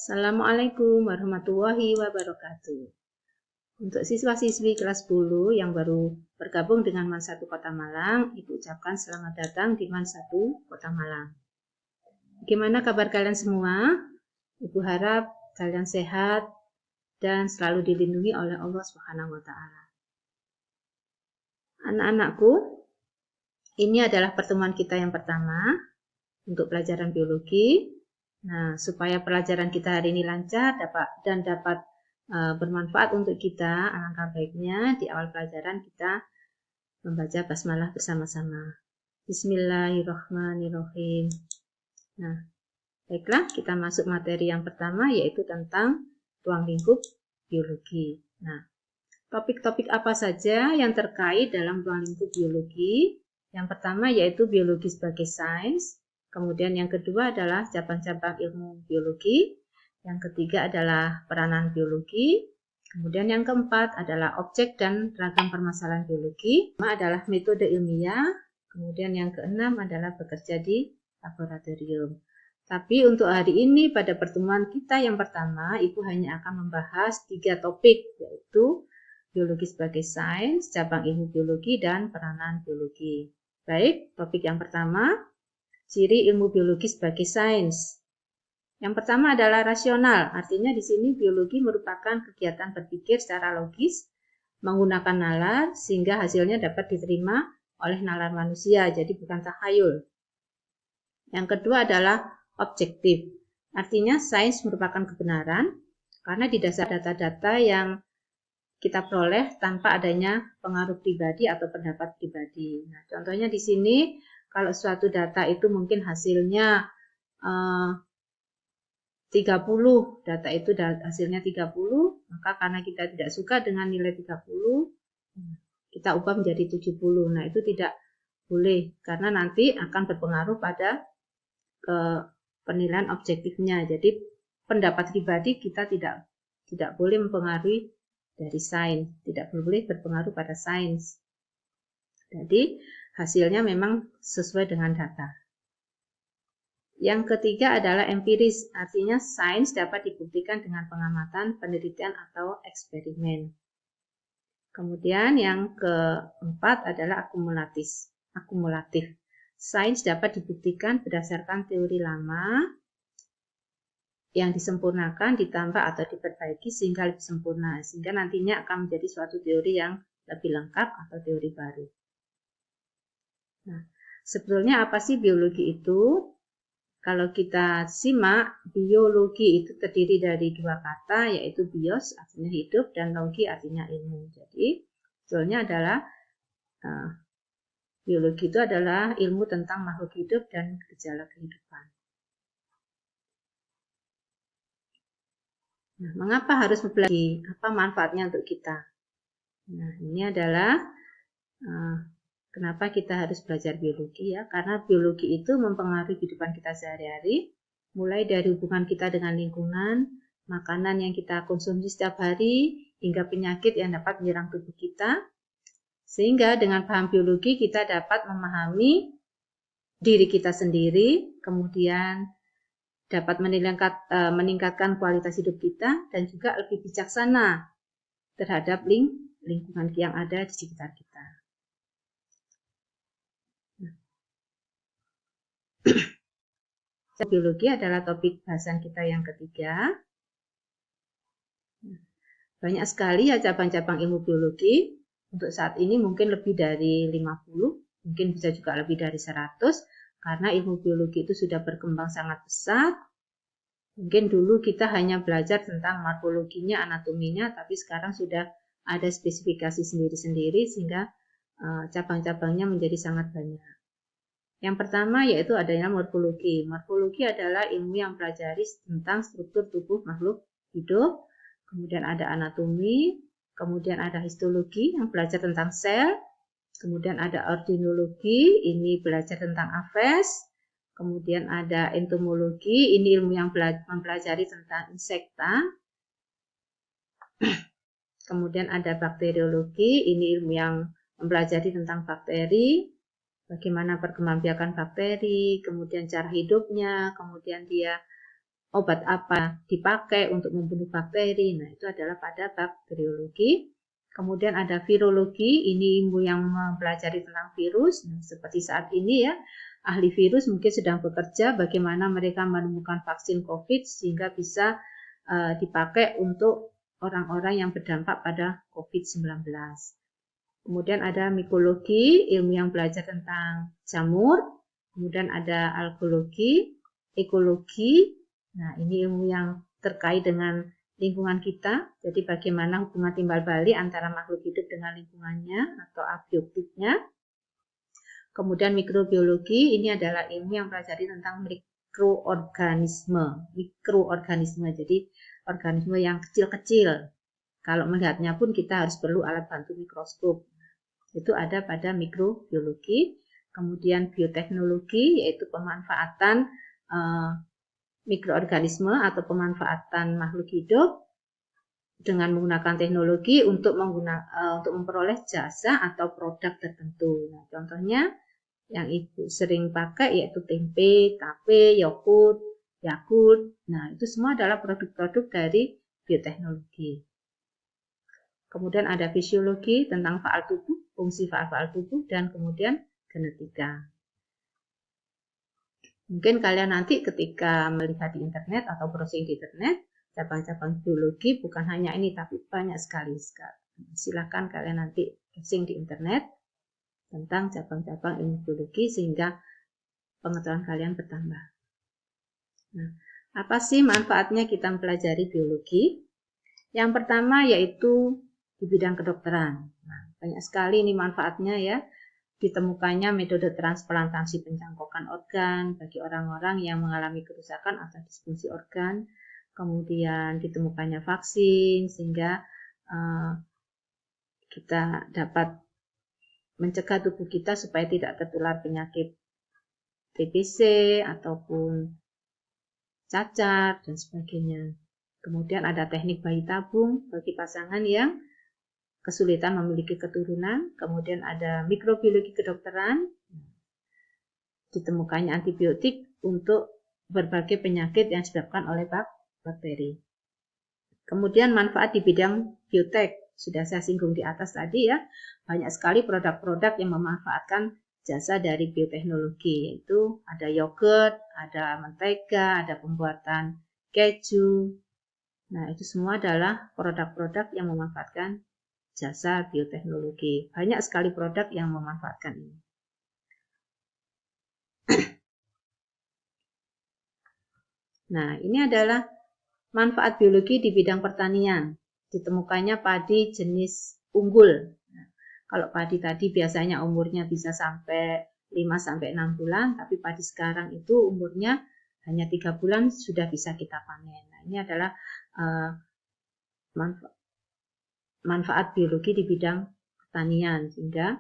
Assalamualaikum warahmatullahi wabarakatuh. Untuk siswa-siswi kelas 10 yang baru bergabung dengan MAN 1 Kota Malang, Ibu ucapkan selamat datang di MAN 1 Kota Malang. Bagaimana kabar kalian semua? Ibu harap kalian sehat dan selalu dilindungi oleh Allah Subhanahu wa Ta'ala. Anak-anakku, ini adalah pertemuan kita yang pertama untuk pelajaran biologi. Nah, supaya pelajaran kita hari ini lancar dan dapat bermanfaat untuk kita, alangkah baiknya di awal pelajaran kita membaca basmalah bersama-sama. Bismillahirrahmanirrahim. Nah, baiklah, kita masuk materi yang pertama, yaitu tentang ruang lingkup biologi. Nah, topik-topik apa saja yang terkait dalam ruang lingkup biologi? Yang pertama yaitu biologi sebagai sains. Kemudian yang kedua adalah cabang-cabang ilmu biologi. Yang ketiga adalah peranan biologi. Kemudian yang keempat adalah objek dan ragam permasalahan biologi. Yang adalah metode ilmiah. Kemudian yang keenam adalah bekerja di laboratorium. Tapi untuk hari ini pada pertemuan kita yang pertama, Ibu hanya akan membahas 3 topik, yaitu biologi sebagai sains, cabang ilmu biologi, dan peranan biologi. Baik, topik yang pertama, ciri ilmu biologi sebagai sains. Yang pertama adalah rasional, artinya di sini biologi merupakan kegiatan berpikir secara logis, menggunakan nalar, sehingga hasilnya dapat diterima oleh nalar manusia, jadi bukan takhayul. Yang kedua adalah objektif, artinya sains merupakan kebenaran, karena di dasar data-data yang kita peroleh tanpa adanya pengaruh pribadi atau pendapat pribadi. Nah, contohnya di sini, kalau suatu data itu mungkin hasilnya 30, data itu hasilnya 30, maka karena kita tidak suka dengan nilai 30, kita ubah menjadi 70. Nah, itu tidak boleh, karena nanti akan berpengaruh pada penilaian objektifnya. Jadi, pendapat pribadi kita tidak boleh mempengaruhi dari sains, tidak boleh berpengaruh pada sains. Jadi, hasilnya memang sesuai dengan data. Yang ketiga adalah empiris, artinya sains dapat dibuktikan dengan pengamatan, penelitian, atau eksperimen. Kemudian yang keempat adalah akumulatif. Sains dapat dibuktikan berdasarkan teori lama yang disempurnakan, ditambah atau diperbaiki sehingga lebih sempurna, sehingga nantinya akan menjadi suatu teori yang lebih lengkap atau teori baru. Nah, sebetulnya apa sih biologi itu? Kalau kita simak, biologi itu terdiri dari 2 kata, yaitu bios artinya hidup dan logi artinya ilmu. Jadi, sebetulnya adalah biologi itu adalah ilmu tentang makhluk hidup dan gejala kehidupan. Nah, mengapa harus belajar? Apa manfaatnya untuk kita? Nah, ini adalah kenapa kita harus belajar biologi ya? Karena biologi itu mempengaruhi kehidupan kita sehari-hari, mulai dari hubungan kita dengan lingkungan, makanan yang kita konsumsi setiap hari, hingga penyakit yang dapat menyerang tubuh kita. Sehingga dengan paham biologi kita dapat memahami diri kita sendiri, kemudian dapat meningkatkan kualitas hidup kita dan juga lebih bijaksana terhadap lingkungan yang ada di sekitar kita. Biologi adalah topik bahasan kita yang ketiga. Banyak sekali ya cabang-cabang ilmu biologi. Untuk saat ini mungkin lebih dari 50, mungkin bisa juga lebih dari 100, karena ilmu biologi itu sudah berkembang sangat besar. Mungkin dulu kita hanya belajar tentang morfologinya, anatominya, tapi sekarang sudah ada spesifikasi sendiri-sendiri sehingga cabang-cabangnya menjadi sangat banyak. Yang pertama yaitu adanya morfologi. Morfologi adalah ilmu yang mempelajari tentang struktur tubuh makhluk hidup. Kemudian ada anatomi, kemudian ada histologi yang belajar tentang sel. Kemudian ada ordinologi, ini belajar tentang aves. Kemudian ada entomologi, ini ilmu yang mempelajari tentang insekta. Kemudian ada bakteriologi, ini ilmu yang mempelajari tentang bakteri, bagaimana perkembangbiakan bakteri, kemudian cara hidupnya, kemudian dia obat apa dipakai untuk membunuh bakteri. Nah, itu adalah pada bakteriologi. Kemudian ada virologi, ini ilmu yang mempelajari tentang virus. Nah, seperti saat ini ya, ahli virus mungkin sedang bekerja bagaimana mereka menemukan vaksin COVID sehingga bisa dipakai untuk orang-orang yang berdampak pada COVID-19. Kemudian ada mikologi, ilmu yang belajar tentang jamur. Kemudian ada algologi, ekologi. Nah, ini ilmu yang terkait dengan lingkungan kita, jadi bagaimana hubungan timbal balik antara makhluk hidup dengan lingkungannya atau abiotiknya. Kemudian mikrobiologi, ini adalah ilmu yang mempelajari tentang mikroorganisme, jadi organisme yang kecil-kecil. Kalau melihatnya pun kita harus perlu alat bantu mikroskop. Itu ada pada mikrobiologi. Kemudian bioteknologi, yaitu pemanfaatan mikroorganisme atau pemanfaatan makhluk hidup dengan menggunakan teknologi untuk memperoleh jasa atau produk tertentu. Nah, contohnya yang ibu sering pakai yaitu tempe, tape, yogurt, Yakult. Nah, itu semua adalah produk-produk dari bioteknologi. Kemudian ada fisiologi tentang faal tubuh, fungsi faal-faal tubuh, dan kemudian genetika. Mungkin kalian nanti ketika melihat di internet atau browsing di internet, cabang-cabang biologi bukan hanya ini, tapi banyak sekali. Silakan kalian nanti browsing di internet tentang cabang-cabang ilmu biologi sehingga pengetahuan kalian bertambah. Nah, apa sih manfaatnya kita mempelajari biologi? Yang pertama yaitu di bidang kedokteran. Nah, banyak sekali ini manfaatnya ya. Ditemukannya metode transplantasi pencangkokan organ bagi orang-orang yang mengalami kerusakan atau disfungsi organ. Kemudian ditemukannya vaksin sehingga kita dapat mencegah tubuh kita supaya tidak tertular penyakit TBC ataupun cacar dan sebagainya. Kemudian ada teknik bayi tabung bagi pasangan yang kesulitan memiliki keturunan. Kemudian ada mikrobiologi kedokteran, ditemukannya antibiotik untuk berbagai penyakit yang disebabkan oleh bakteri. Kemudian manfaat di bidang biotek, sudah saya singgung di atas tadi ya, banyak sekali produk-produk yang memanfaatkan jasa dari bioteknologi, yaitu ada yogurt, ada mentega, ada pembuatan keju. Nah, itu semua adalah produk-produk yang memanfaatkan jasa bioteknologi. Banyak sekali produk yang memanfaatkan ini. Nah, ini adalah manfaat biologi di bidang pertanian. Ditemukannya padi jenis unggul. Nah, kalau padi tadi biasanya umurnya bisa sampai 5-6 bulan, tapi padi sekarang itu umurnya hanya 3 bulan sudah bisa kita panen. Nah, ini adalah manfaat biologi di bidang pertanian sehingga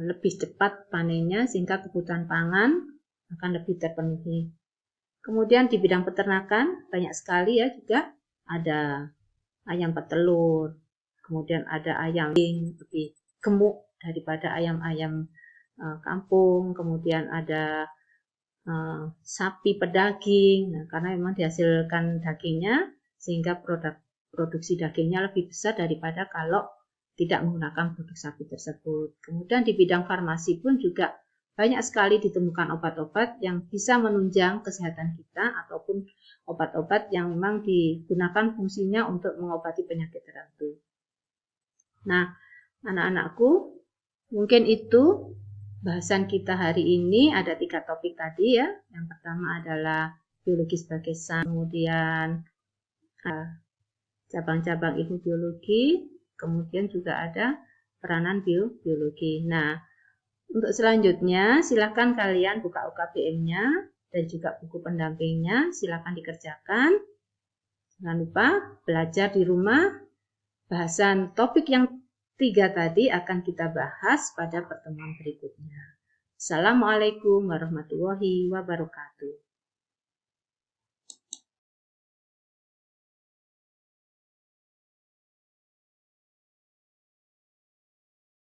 lebih cepat panennya sehingga kebutuhan pangan akan lebih terpenuhi. Kemudian di bidang peternakan banyak sekali ya juga ada ayam petelur, kemudian ada ayam lebih gemuk daripada ayam-ayam kampung, kemudian ada sapi pedaging. Nah, karena memang dihasilkan dagingnya sehingga produksi dagingnya lebih besar daripada kalau tidak menggunakan produk sapi tersebut. Kemudian di bidang farmasi pun juga banyak sekali ditemukan obat-obat yang bisa menunjang kesehatan kita ataupun obat-obat yang memang digunakan fungsinya untuk mengobati penyakit tertentu. Nah, anak-anakku, mungkin itu bahasan kita hari ini. Ada 3 topik tadi ya. Yang pertama adalah biologi sebagai sains, kemudian cabang-cabang ilmu biologi, kemudian juga ada peranan biologi. Nah, untuk selanjutnya, silakan kalian buka UKBM-nya dan juga buku pendampingnya, silakan dikerjakan. Jangan lupa belajar di rumah. Bahasan topik yang 3 tadi akan kita bahas pada pertemuan berikutnya. Assalamualaikum warahmatullahi wabarakatuh.